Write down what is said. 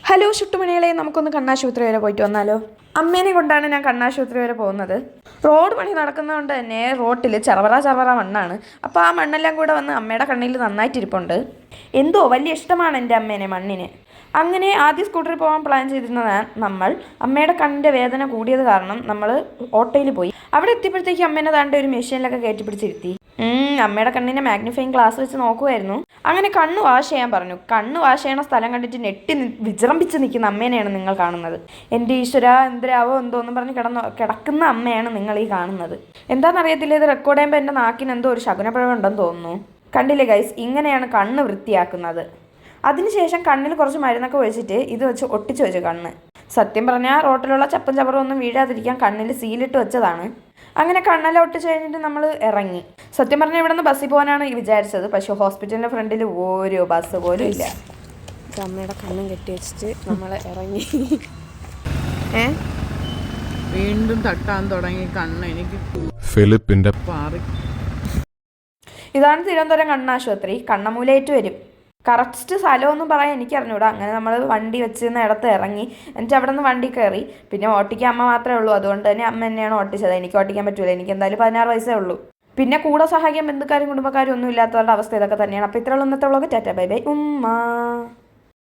Hello ചുട്ടുമണികളെ, നമുക്കൊന്ന് കണ്ണാശുപത്രി വരെ പോയിട്ട് വന്നാലോ? അമ്മേനെ കൊണ്ടാണ് ഞാൻ കണ്ണാശുപത്രി വരെ പോകുന്നത്. റോഡ് പണി നടക്കുന്നതുകൊണ്ട് തന്നെ റോട്ടിൽ ചറവറ മണ്ണാണ്. അപ്പോൾ ആ മണ്ണെല്ലാം കൂടെ വന്ന് അമ്മയുടെ കണ്ണിൽ നന്നായിട്ടിരിപ്പുണ്ട്. എന്തോ വലിയ ഇഷ്ടമാണ് എൻ്റെ അമ്മേനെ മണ്ണിന്. അങ്ങനെ ആദ്യം സ്കൂട്ടറിൽ പോകാൻ പ്ലാൻ ചെയ്തിരുന്ന നമ്മൾ അമ്മയുടെ കണ്ണിൻ്റെ വേദന കൂടിയത് കാരണം നമ്മൾ ഓട്ടോയിൽ പോയി. അവിടെ എത്തിയപ്പോഴത്തേക്ക് അമ്മേനെ താണ്ട ഒരു മെഷീനിലൊക്കെ കയറ്റി പിടിച്ചിരുത്തി. അമ്മയുടെ കണ്ണിനെ മാഗ്നിഫൈങ് ഗ്ലാസ് വെച്ച് നോക്കുമായിരുന്നു. അങ്ങനെ കണ്ണ് വാഷ് ചെയ്യാൻ പറഞ്ഞു. കണ്ണ് വാഷ് ചെയ്യണ സ്ഥലം കണ്ടിട്ട് വിജൃംഭിച്ച് നിൽക്കുന്ന അമ്മേനെയാണ് നിങ്ങൾ കാണുന്നത്. എൻ്റെ ഈശ്വര, എന്തരാവോ എന്തോന്നും പറഞ്ഞ് കിടക്കുന്ന അമ്മയാണ് നിങ്ങൾ ഈ കാണുന്നത്. എന്താണെന്നറിയത്തില്ല, ഇത് റെക്കോർഡ് ചെയ്യുമ്പോൾ എൻ്റെ നാക്കിന് എന്തോ ഒരു ശകുനപ്പിഴവുണ്ടെന്ന് തോന്നുന്നു. കണ്ടില്ലേ ഗൈസ്, ഇങ്ങനെയാണ് കണ്ണ് വൃത്തിയാക്കുന്നത്. അതിനുശേഷം കണ്ണിൽ കുറച്ച് മരുന്നൊക്കെ ഒഴിച്ചിട്ട് ഇത് വെച്ച് ഒട്ടിച്ചു വെച്ചു കണ്ണ്. സത്യം പറഞ്ഞാൽ റോട്ടിലുള്ള ചപ്പും ചവറും ഒന്നും വീഴാതിരിക്കാൻ കണ്ണിൽ സീലിട്ട് വെച്ചതാണ്. അങ്ങനെ കണ്ണെല്ലാം ഒട്ടിച്ച് കഴിഞ്ഞിട്ട് നമ്മൾ ഇറങ്ങി. സത്യം പറഞ്ഞാൽ ഇവിടെ നിന്ന് ബസ്സിൽ പോകാനാണ് വിചാരിച്ചത്. പക്ഷേ ഹോസ്പിറ്റലിൻ്റെ ഫ്രണ്ടിൽ ഓരോ ബസ് പോലും ഇല്ല. അമ്മയുടെ കണ്ണും കെട്ടി വെച്ചിട്ട് നമ്മൾ ഇറങ്ങി. വീണ്ടും തട്ടാൻ തുടങ്ങി കണ്ണ്. എനിക്ക് ഫിലിപ്പിന്റെ ഇതാണ് തിരുവനന്തപുരം കണ്ണാശുപത്രി. കണ്ണമൂലയേറ്റ് വരും. കറക്റ്റ് സ്ഥലമൊന്നും പറയാൻ എനിക്ക് അറിഞ്ഞൂടാ. അങ്ങനെ നമ്മൾ വണ്ടി വെച്ചിരുന്ന ഇടത്ത് ഇറങ്ങി. എന്നിട്ട് അവിടെ നിന്ന് വണ്ടി കയറി. പിന്നെ ഓട്ടിക്കാൻ അമ്മ മാത്രമേ ഉള്ളൂ. അതുകൊണ്ട് തന്നെ അമ്മ തന്നെയാണ് ഓട്ടിച്ചത്. എനിക്ക് ഓട്ടിക്കാൻ പറ്റൂല. എനിക്ക് എന്തായാലും 16 വയസ്സേ ഉള്ളൂ. പിന്നെ കൂടെ സഹായിക്കാൻ ബന്ധുക്കാരും കുടുംബക്കാരും ഒന്നും ഇല്ലാത്തവരുടെ അവസ്ഥ ഇതൊക്കെ തന്നെയാണ്. അപ്പോൾ ഇത്രയുള്ള ഇന്നത്തെ വ്ളോഗ്. ടാറ്റാ ബൈ ബൈ ഉമ്മ.